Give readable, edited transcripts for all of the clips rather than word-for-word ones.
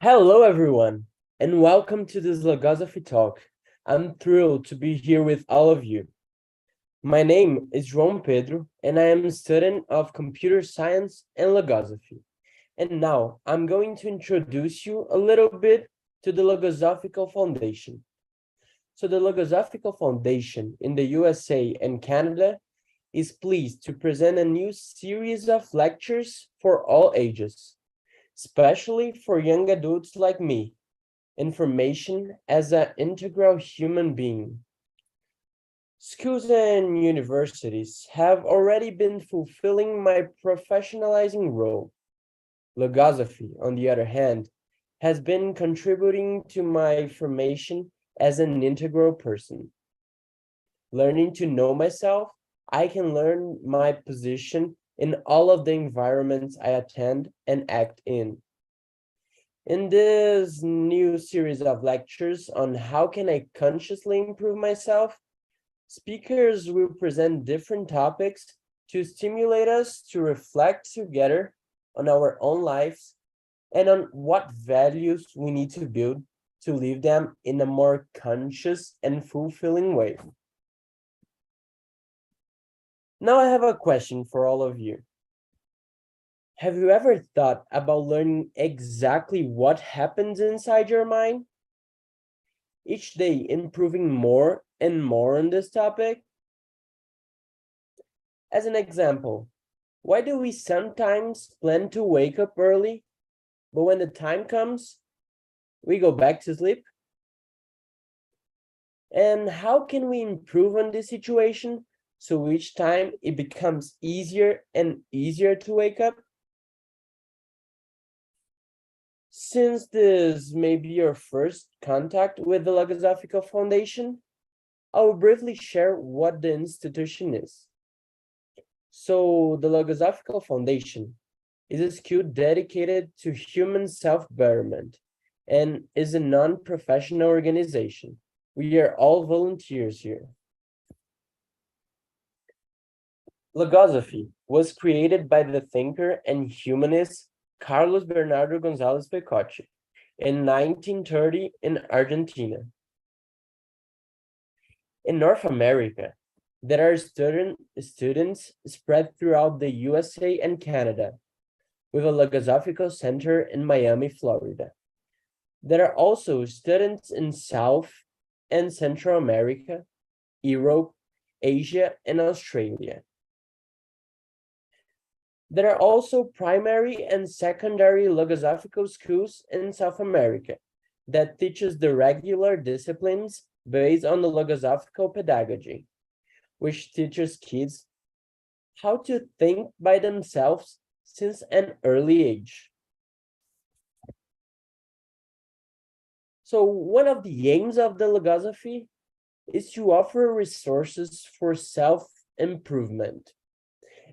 Hello, everyone, and welcome to this Logosophy talk. I'm thrilled to be here with all of you. My name is João Pedro, and I am a student of computer science and Logosophy. And now I'm going to introduce you a little bit to the Logosophical Foundation. So the Logosophical Foundation in the USA and Canada is pleased to present a new series of lectures for all ages, especially for young adults like me. Information as an integral human being. Schools and universities have already been fulfilling my professionalizing role. Logosophy, on the other hand, has been contributing to my formation as an integral person. Learning to know myself, I can learn my position in all of the environments I attend and act in. In this new series of lectures on how can I consciously improve myself, speakers will present different topics to stimulate us to reflect together on our own lives and on what values we need to build to live them in a more conscious and fulfilling way. Now I have a question for all of you. Have you ever thought about learning exactly what happens inside your mind? Each day improving more and more on this topic? As an example, why do we sometimes plan to wake up early, but when the time comes, we go back to sleep? And how can we improve on this situation so each time it becomes easier and easier to wake up? Since this may be your first contact with the Logosophical Foundation, I will briefly share what the institution is. So, the Logosophical Foundation is a school dedicated to human self-betterment and is a non-professional organization. We are all volunteers here. Logosophy was created by the thinker and humanist Carlos Bernardo González Pecoche in 1930 in Argentina. In North America, there are students spread throughout the USA and Canada, with a Logosophical Center in Miami, Florida. There are also students in South and Central America, Europe, Asia, and Australia. There are also primary and secondary Logosophical schools in South America that teaches the regular disciplines based on the Logosophical pedagogy, which teaches kids how to think by themselves since an early age. So one of the aims of the Logosophy is to offer resources for self-improvement.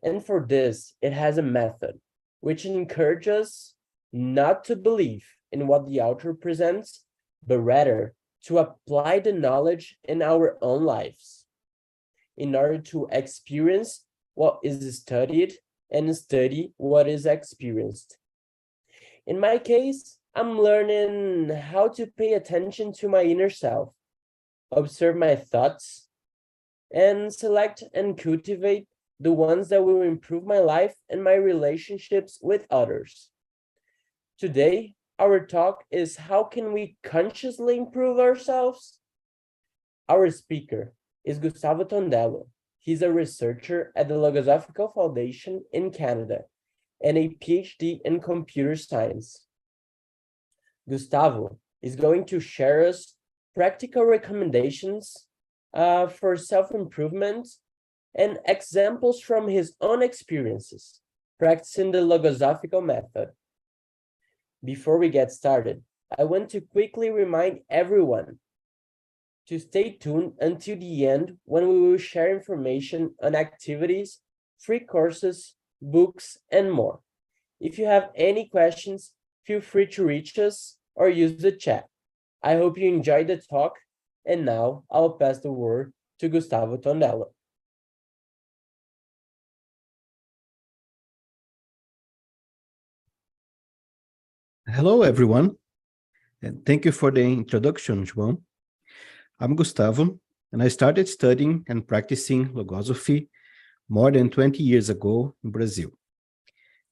And for this, it has a method which encourages us not to believe in what the author presents, but rather to apply the knowledge in our own lives in order to experience what is studied and study what is experienced. In my case, I'm learning how to pay attention to my inner self, observe my thoughts, and select and cultivate the ones that will improve my life and my relationships with others. Today, our talk is how can we consciously improve ourselves? Our speaker is Gustavo Tondello. He's a researcher at the Logosophical Foundation in Canada and a Ph.D. in computer science. Gustavo is going to share us practical recommendations for self-improvement and examples from his own experiences practicing the Logosophical method. Before we get started, I want to quickly remind everyone to stay tuned until the end when we will share information on activities, free courses, books, and more. If you have any questions, feel free to reach us or use the chat. I hope you enjoyed the talk, and now I'll pass the word to Gustavo Tondello. Hello, everyone. And thank you for the introduction, João. I'm Gustavo, and I started studying and practicing Logosophy more than 20 years ago in Brazil.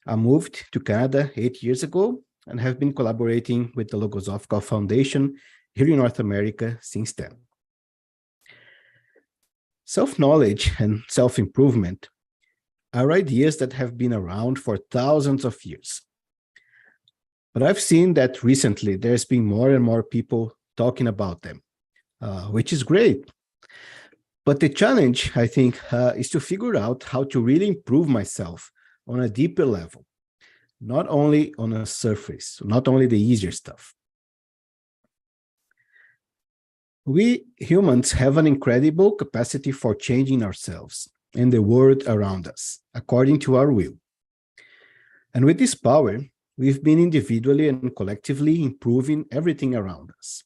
I moved to Canada 8 years ago and have been collaborating with the Logosophical Foundation here in North America since then. Self-knowledge and self-improvement are ideas that have been around for thousands of years. But I've seen that recently there's been more and more people talking about them, which is great. But the challenge, I think, is to figure out how to really improve myself on a deeper level, not only on a surface, not only the easier stuff. We humans have an incredible capacity for changing ourselves and the world around us, according to our will. And with this power, we've been individually and collectively improving everything around us.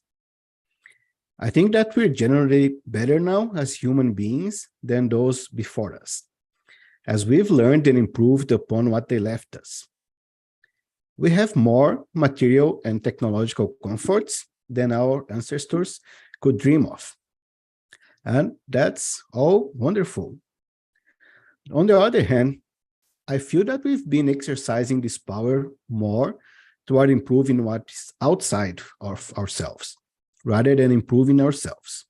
I think that we're generally better now as human beings than those before us, as we've learned and improved upon what they left us. We have more material and technological comforts than our ancestors could dream of. And that's all wonderful. On the other hand, I feel that we've been exercising this power more toward improving what's outside of ourselves, rather than improving ourselves.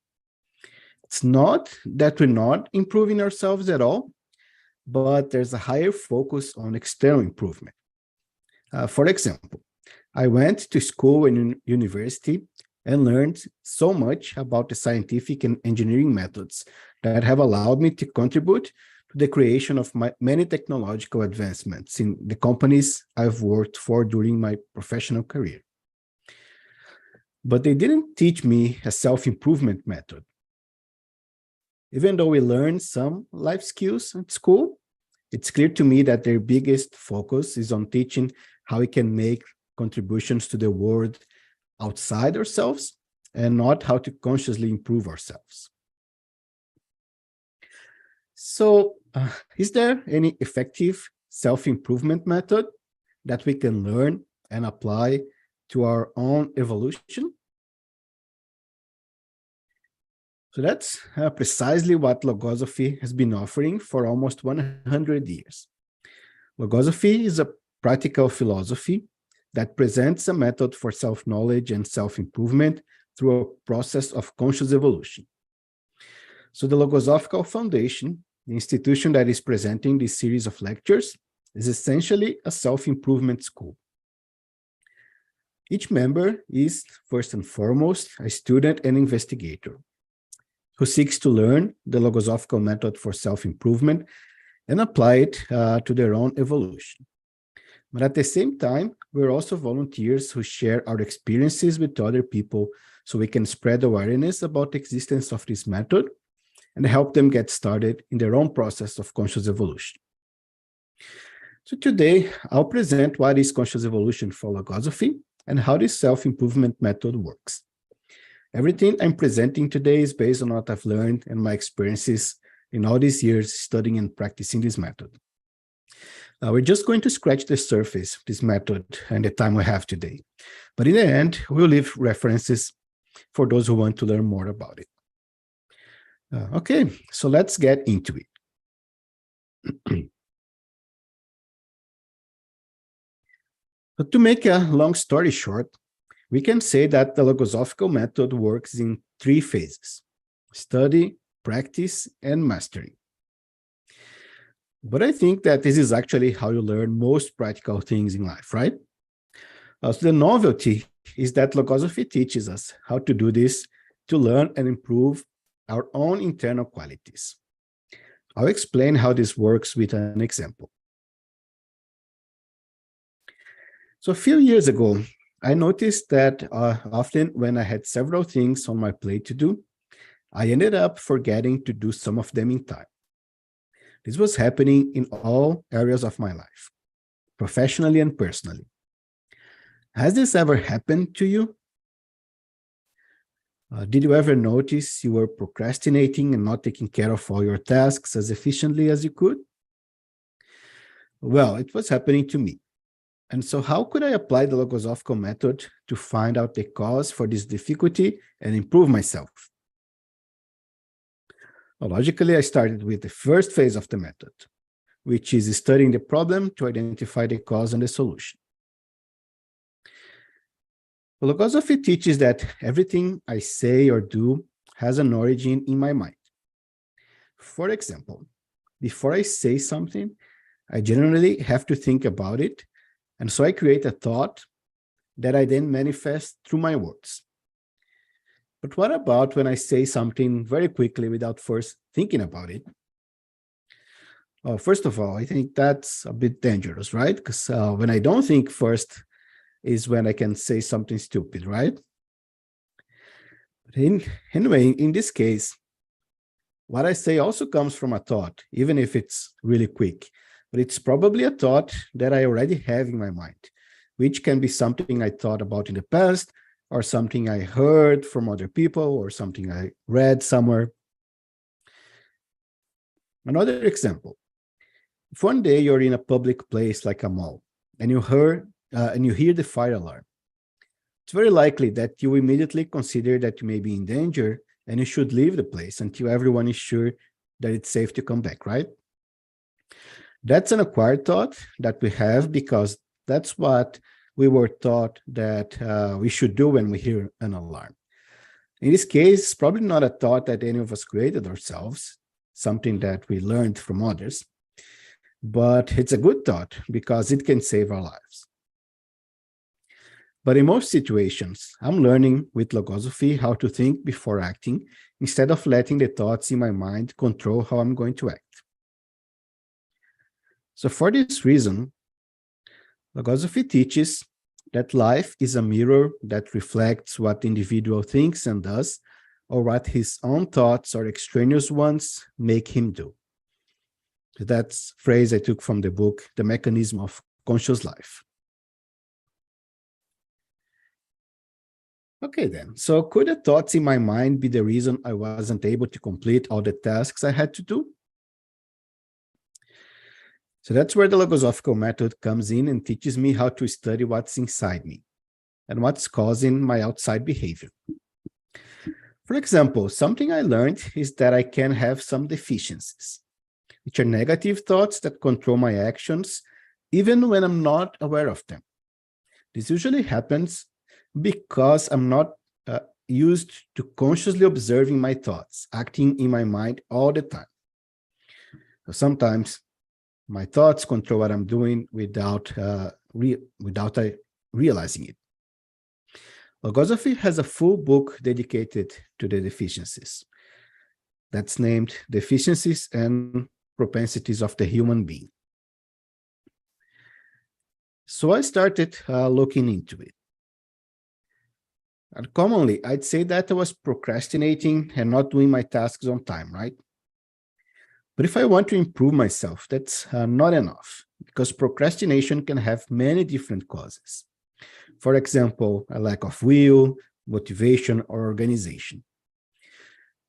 It's not that we're not improving ourselves at all, but there's a higher focus on external improvement. For example, I went to school and university and learned so much about the scientific and engineering methods that have allowed me to contribute to the creation of many technological advancements in the companies I've worked for during my professional career. But they didn't teach me a self-improvement method. Even though we learned some life skills at school, it's clear to me that their biggest focus is on teaching how we can make contributions to the world outside ourselves and not how to consciously improve ourselves. So, is there any effective self-improvement method that we can learn and apply to our own evolution? So that's precisely what Logosophy has been offering for almost 100 years. Logosophy is a practical philosophy that presents a method for self-knowledge and self-improvement through a process of conscious evolution. So the Logosophical Foundation, the institution that is presenting this series of lectures, is essentially a self-improvement school. Each member is, first and foremost, a student and investigator who seeks to learn the Logosophical method for self-improvement and apply it to their own evolution. But at the same time, we're also volunteers who share our experiences with other people so we can spread awareness about the existence of this method and help them get started in their own process of conscious evolution. So today, I'll present what is conscious evolution for Logosophy and how this self-improvement method works. Everything I'm presenting today is based on what I've learned and my experiences in all these years studying and practicing this method. We're just going to scratch the surface of this method and the time we have today. But in the end, we'll leave references for those who want to learn more about it. Okay, so let's get into it. But to make a long story short, we can say that the Logosophical method works in 3 phases: study, practice, and mastery. But I think that this is actually how you learn most practical things in life, right? So the novelty is that Logosophy teaches us how to do this to learn and improve our own internal qualities. I'll explain how this works with an example. So a few years ago, I noticed that often when I had several things on my plate to do, I ended up forgetting to do some of them in time. This was happening in all areas of my life, professionally and personally. Has this ever happened to you? Did you ever notice you were procrastinating and not taking care of all your tasks as efficiently as you could? Well, it was happening to me. And so how could I apply the logosophical method to find out the cause for this difficulty and improve myself? Well, logically, I started with the first phase of the method, which is studying the problem to identify the cause and the solution. Logosophy teaches that everything I say or do has an origin in my mind. For example, before I say something, I generally have to think about it, and so I create a thought that I then manifest through my words. But what about when I say something very quickly without first thinking about it? Well, first of all, I think that's a bit dangerous, right? Because when I don't think first is when I can say something stupid, right? But anyway, in this case, what I say also comes from a thought, even if it's really quick. But it's probably a thought that I already have in my mind, which can be something I thought about in the past, or something I heard from other people, or something I read somewhere. Another example, if one day you're in a public place like a mall, and you hear the fire alarm, it's very likely that you immediately consider that you may be in danger and you should leave the place until everyone is sure that it's safe to come back, right? That's an acquired thought that we have because that's what we were taught that we should do when we hear an alarm. In this case, it's probably not a thought that any of us created ourselves, something that we learned from others, but it's a good thought because it can save our lives. But in most situations, I'm learning with Logosophy how to think before acting instead of letting the thoughts in my mind control how I'm going to act. So for this reason, Logosophy teaches that life is a mirror that reflects what the individual thinks and does, or what his own thoughts or extraneous ones make him do. That's a phrase I took from the book, The Mechanism of Conscious Life. Okay then, so could the thoughts in my mind be the reason I wasn't able to complete all the tasks I had to do? So that's where the logosophical method comes in and teaches me how to study what's inside me and what's causing my outside behavior. For example, something I learned is that I can have some deficiencies, which are negative thoughts that control my actions, even when I'm not aware of them. This usually happens because I'm not used to consciously observing my thoughts, acting in my mind all the time. So sometimes my thoughts control what I'm doing without realizing it. Logosophy has a full book dedicated to the deficiencies. That's named Deficiencies and Propensities of the Human Being. So I started looking into it. And commonly, I'd say that I was procrastinating and not doing my tasks on time, right? But if I want to improve myself, that's not enough, because procrastination can have many different causes. For example, a lack of will, motivation, or organization.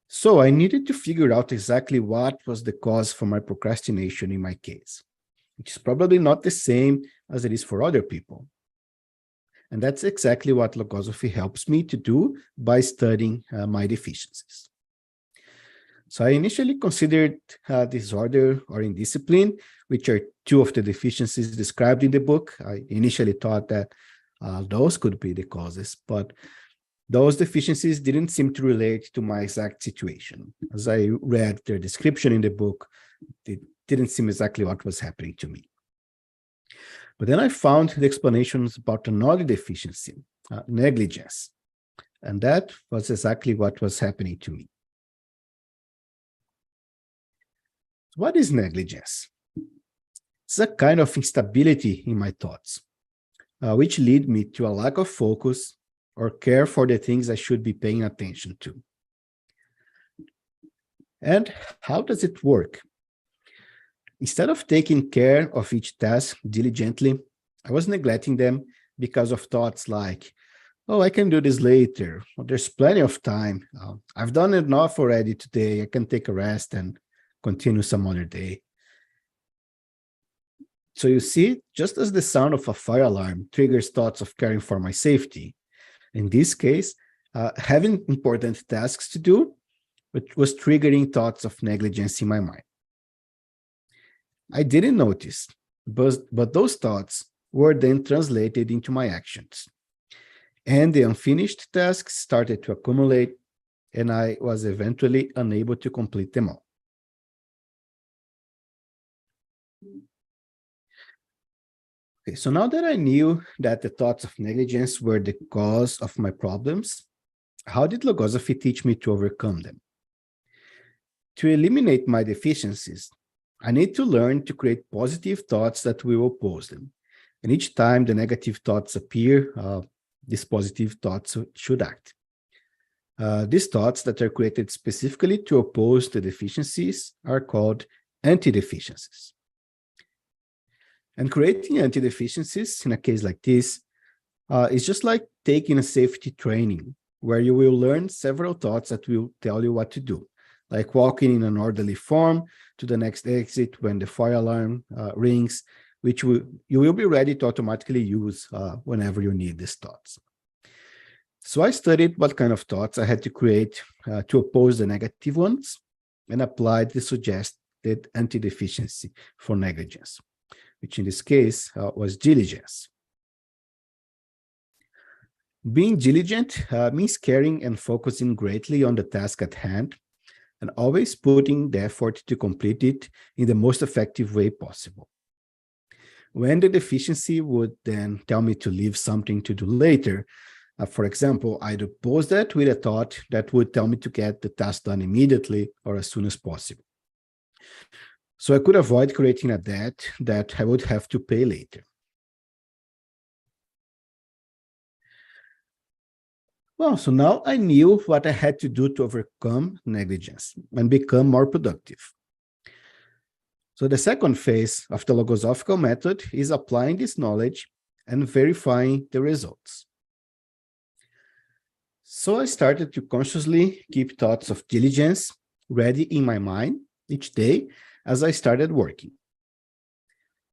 So I needed to figure out exactly what was the cause for my procrastination in my case, which is probably not the same as it is for other people. And that's exactly what Logosophy helps me to do by studying my deficiencies. So I initially considered disorder or indiscipline, which are two of the deficiencies described in the book. I initially thought that those could be the causes, but those deficiencies didn't seem to relate to my exact situation. As I read their description in the book, it didn't seem exactly what was happening to me. But then I found the explanations about another deficiency, negligence. And that was exactly what was happening to me. What is negligence? It's a kind of instability in my thoughts, which lead me to a lack of focus or care for the things I should be paying attention to. And how does it work? Instead of taking care of each task diligently, I was neglecting them because of thoughts like, oh, I can do this later. Well, there's plenty of time. I've done enough already today. I can take a rest and continue some other day. So you see, just as the sound of a fire alarm triggers thoughts of caring for my safety, in this case, having important tasks to do, which was triggering thoughts of negligence in my mind. I didn't notice, but those thoughts were then translated into my actions. And the unfinished tasks started to accumulate, and I was eventually unable to complete them all. Okay, so now that I knew that the thoughts of negligence were the cause of my problems, how did Logosophy teach me to overcome them? To eliminate my deficiencies, I need to learn to create positive thoughts that will oppose them. And each time the negative thoughts appear, these positive thoughts should act. These thoughts that are created specifically to oppose the deficiencies are called anti-deficiencies. And creating anti-deficiencies in a case like this is just like taking a safety training, where you will learn several thoughts that will tell you what to do, like walking in an orderly form to the next exit when the fire alarm rings, which you will be ready to automatically use whenever you need these thoughts. So I studied what kind of thoughts I had to create to oppose the negative ones and applied the suggested anti-deficiency for negligence, which in this case was diligence. Being diligent means caring and focusing greatly on the task at hand and always putting the effort to complete it in the most effective way possible. When the deficiency would then tell me to leave something to do later, for example, I'd oppose that with a thought that would tell me to get the task done immediately or as soon as possible. So I could avoid creating a debt that I would have to pay later. Well, so now I knew what I had to do to overcome negligence and become more productive. So the second phase of the logosophical method is applying this knowledge and verifying the results. So I started to consciously keep thoughts of diligence ready in my mind each day as I started working.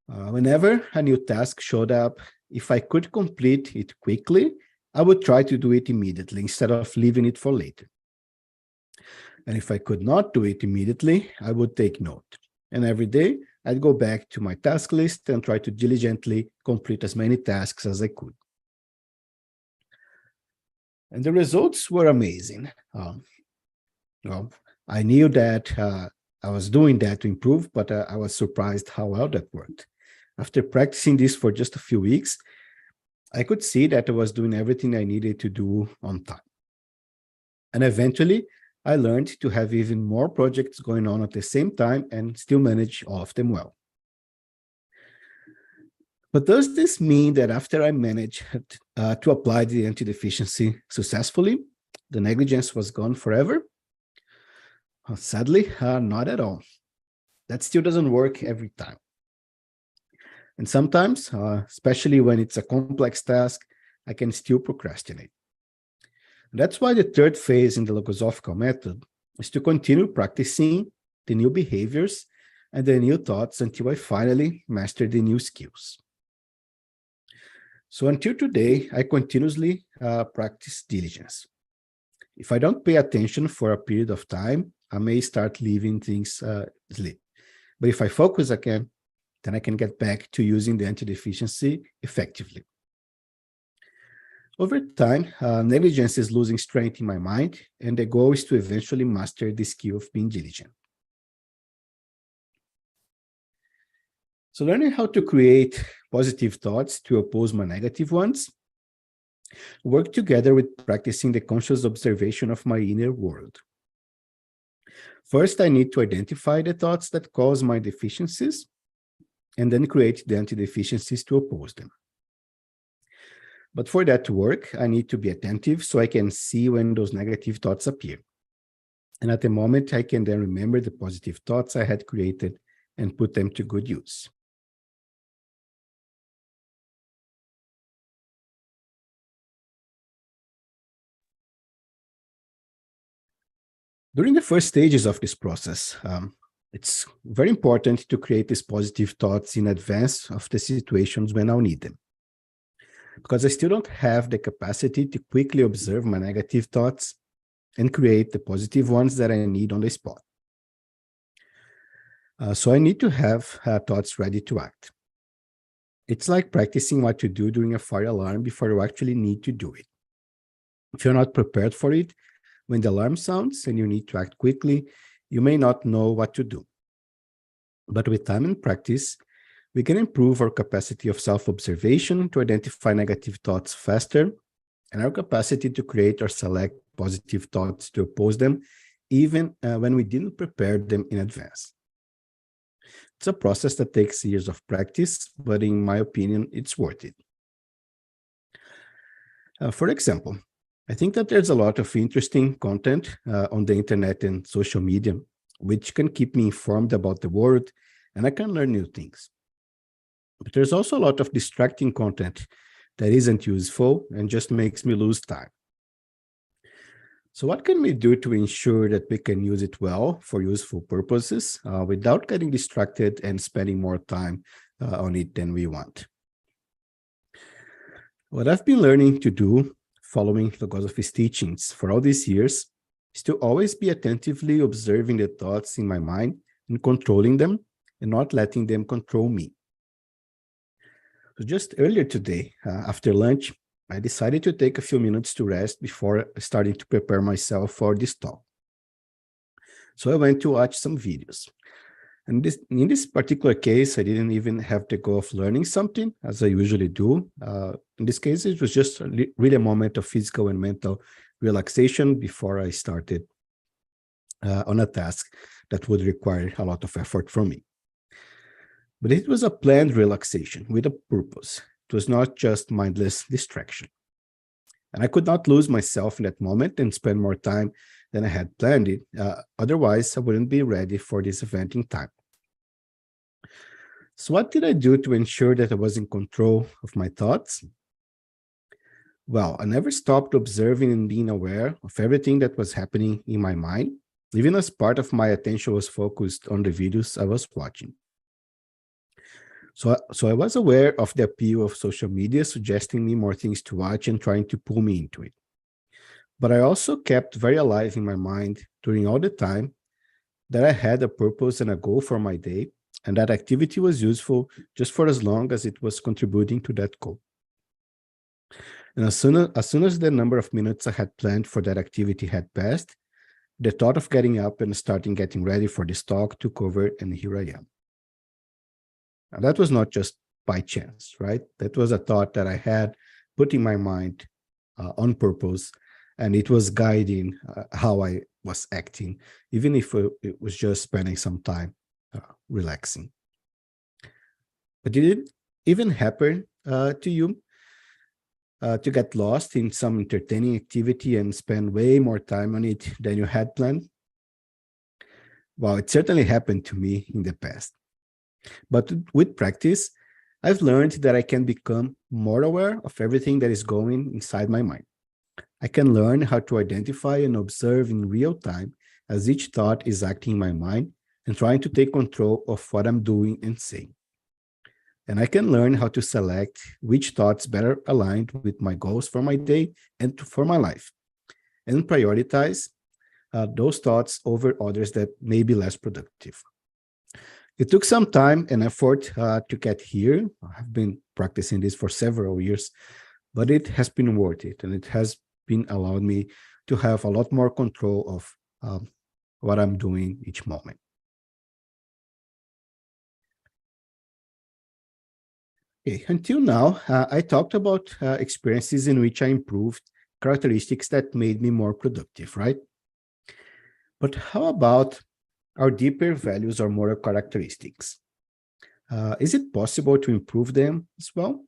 Whenever a new task showed up, if I could complete it quickly, I would try to do it immediately instead of leaving it for later. And if I could not do it immediately, I would take note. And every day, I'd go back to my task list and try to diligently complete as many tasks as I could. And the results were amazing. Well, I knew that I was doing that to improve, but I was surprised how well that worked. After practicing this for just a few weeks, I could see that I was doing everything I needed to do on time. And eventually, I learned to have even more projects going on at the same time and still manage all of them well. But does this mean that after I managed to apply the anti-deficiency successfully, the negligence was gone forever? Sadly, not at all. That still doesn't work every time. And sometimes, especially when it's a complex task, I can still procrastinate. And that's why the third phase in the logosophical method is to continue practicing the new behaviors and the new thoughts until I finally master the new skills. So until today, I continuously practice diligence. If I don't pay attention for a period of time, I may start leaving things slip. But if I focus again, then I can get back to using the anti-deficiency effectively. Over time, negligence is losing strength in my mind, and the goal is to eventually master the skill of being diligent. So learning how to create positive thoughts to oppose my negative ones work together with practicing the conscious observation of my inner world. First, I need to identify the thoughts that cause my deficiencies, and then create the anti-deficiencies to oppose them. But for that to work, I need to be attentive so I can see when those negative thoughts appear. And at the moment, I can then remember the positive thoughts I had created and put them to good use. During the first stages of this process, It's very important to create these positive thoughts in advance of the situations when I'll need them. Because I still don't have the capacity to quickly observe my negative thoughts and create the positive ones that I need on the spot. So I need to have thoughts ready to act. It's like practicing what to do during a fire alarm before you actually need to do it. If you're not prepared for it, when the alarm sounds and you need to act quickly, you may not know what to do. But with time and practice, we can improve our capacity of self-observation to identify negative thoughts faster, and our capacity to create or select positive thoughts to oppose them, even when we didn't prepare them in advance. It's a process that takes years of practice, but in my opinion, it's worth it. For example, I think that there's a lot of interesting content on the internet and social media, which can keep me informed about the world, and I can learn new things. But there's also a lot of distracting content that isn't useful and just makes me lose time. So what can we do to ensure that we can use it well for useful purposes without getting distracted and spending more time on it than we want? What I've been learning to do following Logosophy's teachings for all these years is to always be attentively observing the thoughts in my mind and controlling them and not letting them control me. So just earlier today, after lunch, I decided to take a few minutes to rest before starting to prepare myself for this talk. So I went to watch some videos. And in this particular case, I didn't even have the goal of learning something, as I usually do. In this case, it was just really a moment of physical and mental relaxation before I started on a task that would require a lot of effort from me. But it was a planned relaxation with a purpose. It was not just mindless distraction. And I could not lose myself in that moment and spend more time than I had planned it. Otherwise, I wouldn't be ready for this event in time. So what did I do to ensure that I was in control of my thoughts? Well, I never stopped observing and being aware of everything that was happening in my mind, even as part of my attention was focused on the videos I was watching. So I was aware of the appeal of social media suggesting me more things to watch and trying to pull me into it. But I also kept very alive in my mind during all the time that I had a purpose and a goal for my day, and that activity was useful just for as long as it was contributing to that goal. And as soon as the number of minutes I had planned for that activity had passed, the thought of getting up and starting getting ready for this talk took over, and here I am. And that was not just by chance, right? That was a thought that I had put in my mind on purpose, and it was guiding how I was acting, even if it was just spending some time relaxing. But did it even happen to you to get lost in some entertaining activity and spend way more time on it than you had planned? Well, it certainly happened to me in the past. But with practice, I've learned that I can become more aware of everything that is going inside my mind. I can learn how to identify and observe in real time as each thought is acting in my mind and trying to take control of what I'm doing and saying. And I can learn how to select which thoughts better aligned with my goals for my day and for my life, and prioritize those thoughts over others that may be less productive. It took some time and effort to get here. I've been practicing this for several years, but it has been worth it, and it has been allowed me to have a lot more control of what I'm doing each moment. Okay, until now, I talked about experiences in which I improved characteristics that made me more productive, right? But how about our deeper values or moral characteristics? Is it possible to improve them as well?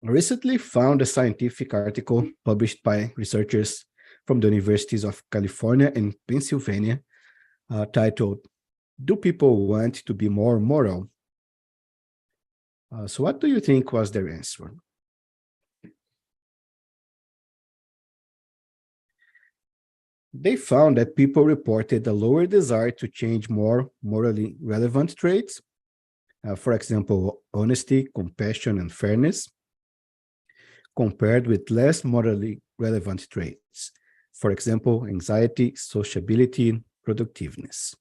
I recently found a scientific article published by researchers from the universities of California and Pennsylvania titled, "Do People Want to Be More Moral?" So what do you think was their answer? They found that people reported a lower desire to change more morally relevant traits, for example, honesty, compassion, and fairness, compared with less morally relevant traits, for example, anxiety, sociability, productiveness.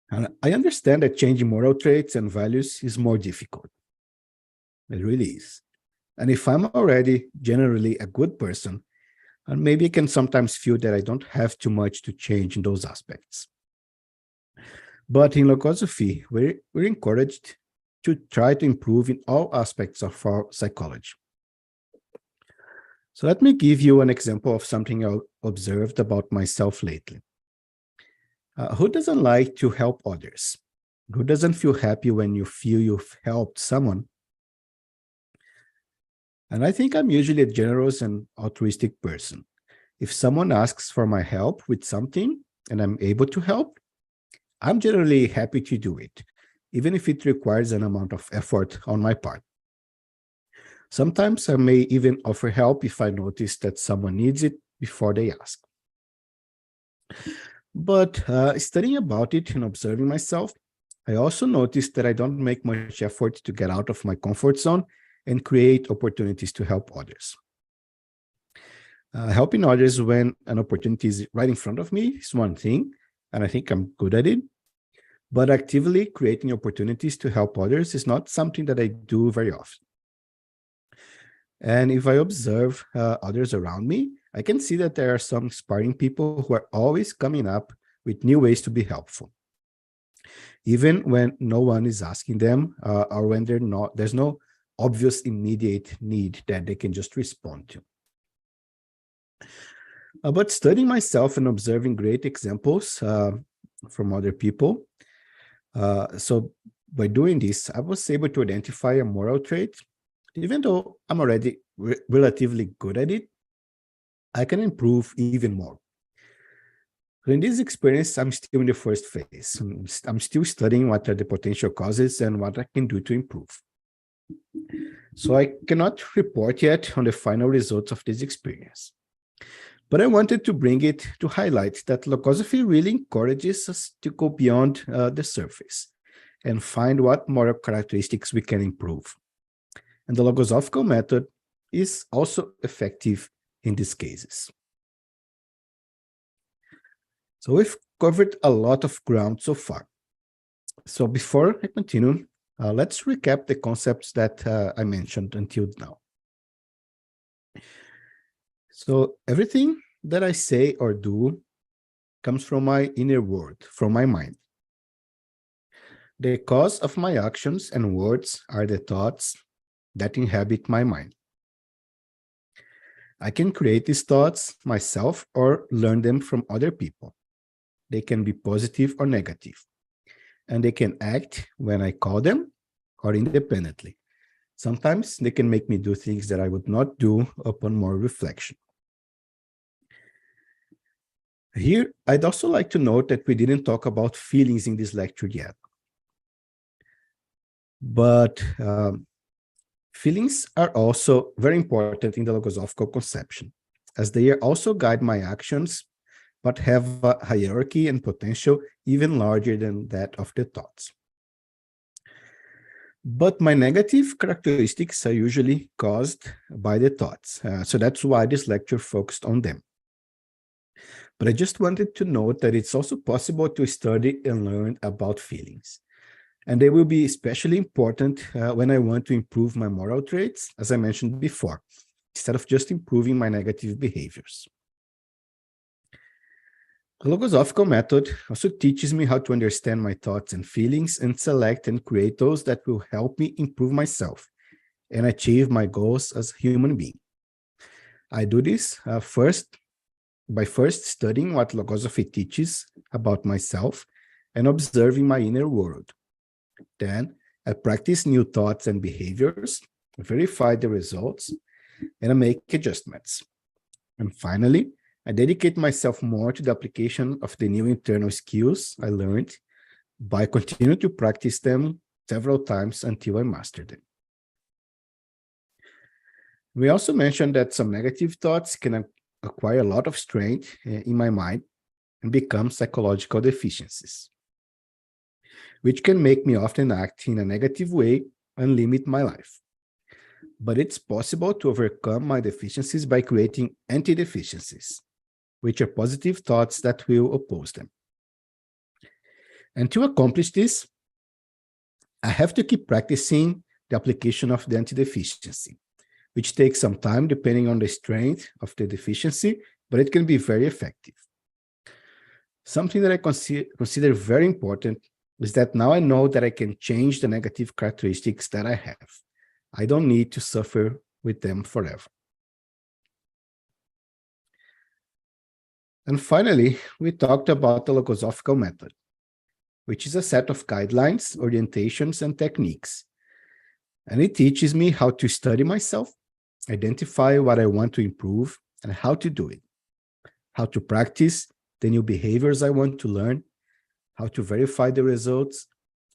And I understand that changing moral traits and values is more difficult. It really is. And if I'm already generally a good person, and maybe I can sometimes feel that I don't have too much to change in those aspects. But in Logosophy, we're encouraged to try to improve in all aspects of our psychology. So let me give you an example of something I observed about myself lately. Who doesn't like to help others? Who doesn't feel happy when you feel you've helped someone? And I think I'm usually a generous and altruistic person. If someone asks for my help with something and I'm able to help, I'm generally happy to do it, even if it requires an amount of effort on my part. Sometimes I may even offer help if I notice that someone needs it before they ask. But studying about it and observing myself, I also noticed that I don't make much effort to get out of my comfort zone and create opportunities to help others. Helping others when an opportunity is right in front of me is one thing, and I think I'm good at it. But actively creating opportunities to help others is not something that I do very often. And if I observe others around me, I can see that there are some inspiring people who are always coming up with new ways to be helpful, even when no one is asking them or when there's no obvious immediate need that they can just respond to. But studying myself and observing great examples from other people, so by doing this, I was able to identify a moral trait. Even though I'm already relatively good at it, I can improve even more. In this experience, I'm still in the first phase. I'm still studying what are the potential causes and what I can do to improve. So I cannot report yet on the final results of this experience. But I wanted to bring it to highlight that Logosophy really encourages us to go beyond the surface and find what moral characteristics we can improve. And the Logosophical method is also effective in these cases. So we've covered a lot of ground so far. So before I continue, let's recap the concepts that I mentioned until now. So everything that I say or do comes from my inner world, from my mind. The cause of my actions and words are the thoughts that inhabit my mind. I can create these thoughts myself or learn them from other people. They can be positive or negative, and they can act when I call them or independently. Sometimes they can make me do things that I would not do upon more reflection. Here, I'd also like to note that we didn't talk about feelings in this lecture yet. But feelings are also very important in the logosophical conception, as they also guide my actions, but have a hierarchy and potential even larger than that of the thoughts. But my negative characteristics are usually caused by the thoughts, so that's why this lecture focused on them. But I just wanted to note that it's also possible to study and learn about feelings. And they will be especially important when I want to improve my moral traits, as I mentioned before, instead of just improving my negative behaviors. The logosophical method also teaches me how to understand my thoughts and feelings and select and create those that will help me improve myself and achieve my goals as a human being. I do this by first studying what Logosophy teaches about myself and observing my inner world. Then I practice new thoughts and behaviors, verify the results, and I make adjustments. And finally, I dedicate myself more to the application of the new internal skills I learned by continuing to practice them several times until I master them. We also mentioned that some negative thoughts can acquire a lot of strength in my mind and become psychological deficiencies, which can make me often act in a negative way and limit my life. But it's possible to overcome my deficiencies by creating anti-deficiencies, which are positive thoughts that will oppose them. And to accomplish this, I have to keep practicing the application of the anti-deficiency, which takes some time depending on the strength of the deficiency, but it can be very effective. Something that I consider very important is that now I know that I can change the negative characteristics that I have. I don't need to suffer with them forever. And finally, we talked about the Logosophical method, which is a set of guidelines, orientations, and techniques. And it teaches me how to study myself, identify what I want to improve, and how to do it, how to practice the new behaviors I want to learn, how to verify the results,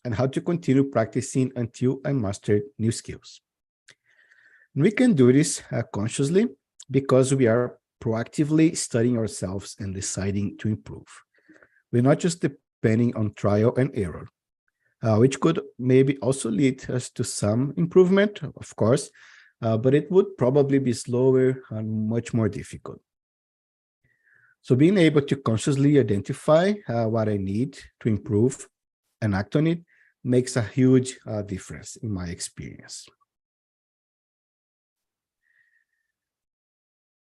and how to continue practicing until I master new skills. And we can do this consciously because we are proactively studying ourselves and deciding to improve. We're not just depending on trial and error, which could maybe also lead us to some improvement, of course, but it would probably be slower and much more difficult. So being able to consciously identify what I need to improve and act on it makes a huge difference in my experience.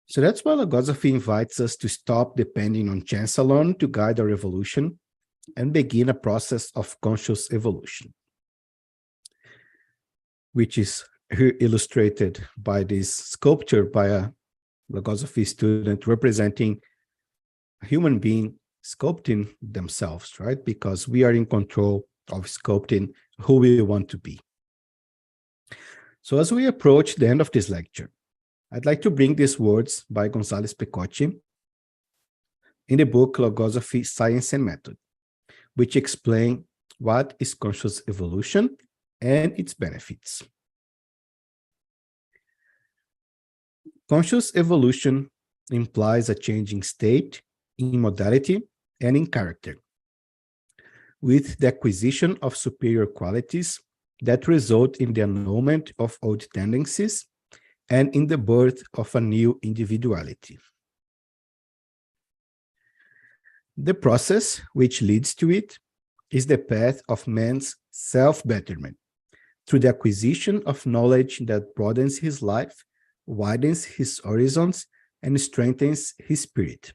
So that's why Logosophy invites us to stop depending on chance alone to guide our evolution and begin a process of conscious evolution, which is here illustrated by this sculpture by a Logosophy student representing a human being sculpting themselves, right? Because we are in control of sculpting who we want to be. So as we approach the end of this lecture, I'd like to bring these words by González Pecotti in the book Logosophy, Science and Method, which explain what is conscious evolution and its benefits. Conscious evolution implies a changing state in modality and in character, with the acquisition of superior qualities that result in the annulment of old tendencies and in the birth of a new individuality. The process which leads to it is the path of man's self-betterment through the acquisition of knowledge that broadens his life, widens his horizons, and strengthens his spirit,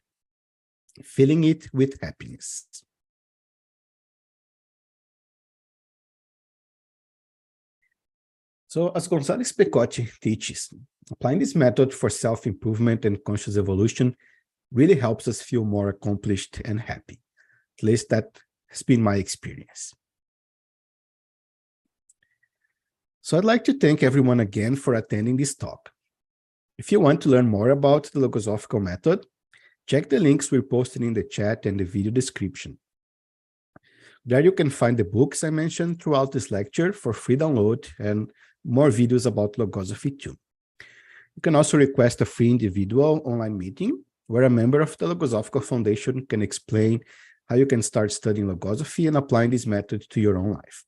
filling it with happiness. So as González Pecotti teaches, applying this method for self-improvement and conscious evolution really helps us feel more accomplished and happy. At least that has been my experience. So I'd like to thank everyone again for attending this talk. If you want to learn more about the Logosophical method, check the links we're posting in the chat and the video description. There you can find the books I mentioned throughout this lecture for free download and more videos about Logosophy too. You can also request a free individual online meeting where a member of the Logosophical Foundation can explain how you can start studying Logosophy and applying this method to your own life.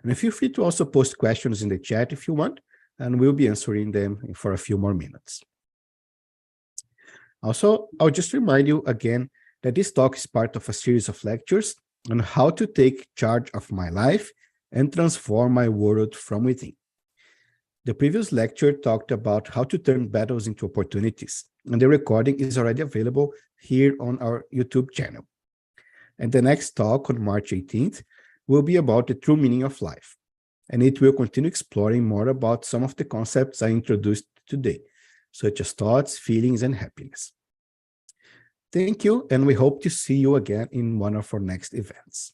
And feel free to also post questions in the chat if you want, and we'll be answering them for a few more minutes. Also, I'll just remind you again that this talk is part of a series of lectures on how to take charge of my life and transform my world from within. The previous lecture talked about how to turn battles into opportunities, and the recording is already available here on our YouTube channel. And the next talk on March 18th will be about the true meaning of life, and it will continue exploring more about some of the concepts I introduced today, such as thoughts, feelings, and happiness. Thank you, and we hope to see you again in one of our next events.